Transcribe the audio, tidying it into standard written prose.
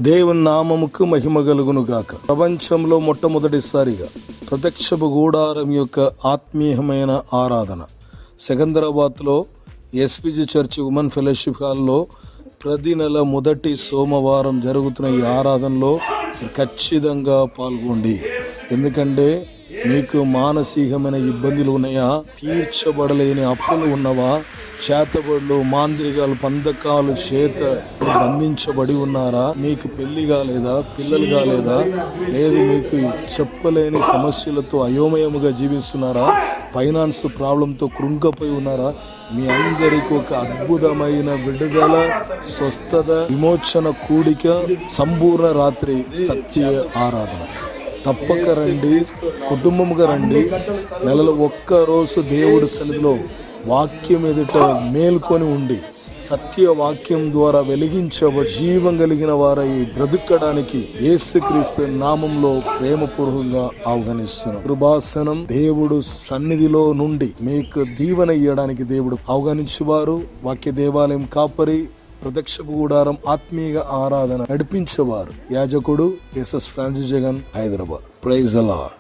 దేవుని నామముకు మహిమ కలుగును గాక. ప్రపంచంలో మొట్టమొదటిసారిగా ప్రత్యక్షపు గూడారం యొక్క ఆత్మీయమైన ఆరాధన సికింద్రాబాద్లో ఎస్పీజీ చర్చ్ ఉమెన్ ఫెలోషిప్ హాల్లో ప్రతి నెల మొదటి సోమవారం జరుగుతున్న ఈ ఆరాధనలో ఖచ్చితంగా పాల్గొండి. ఎందుకంటే మీకు మానసికమైన ఇబ్బందులు ఉన్నాయా, తీర్చబడలేని అప్పులు ఉన్నవా, చేతబడులు, మాంత్రికాలు, పందకాలు చేత బంధించబడి ఉన్నారా, మీకు పెళ్లి కాలేదా, పిల్లలు కాలేదా, లేదు మీకు చెప్పలేని సమస్యలతో అయోమయముగా జీవిస్తున్నారా, ఫైనాన్స్ ప్రాబ్లంతో కృంగపోయి ఉన్నారా, మీ అందరికీ ఒక అద్భుతమైన విడుదల, స్వస్థత, విమోచన కూడిక, సంపూర్ణ రాత్రి సత్య ఆరాధన. తప్పక రండి, కుటుంబముగా రండి. నెలలో ఒక్కరోజు దేవుడి సన్నిధిలో వాక్యం ఎదుట మేల్కొని ఉండి సత్య వాక్యం ద్వారా వెలిగించబడి జీవం కలిగిన వారై బ్రతుకడానికి యేసుక్రీస్తు నామంలో ప్రేమపూర్వకంగా ఆహ్వానిస్తున్నాం. కృపాసనం దేవుడు సన్నిధిలో నుండి మీకు దీవెన ఇయ్యడానికి దేవుడు ఆహ్వానించేవారు. వాక్య దేవాలయం కాపరి, ప్రత్యక్షపు గూడారం ఆత్మీయ ఆరాధన నడిపించేవారు యాజకుడు S S Francis Jagan, Hyderabad. Praise the lord.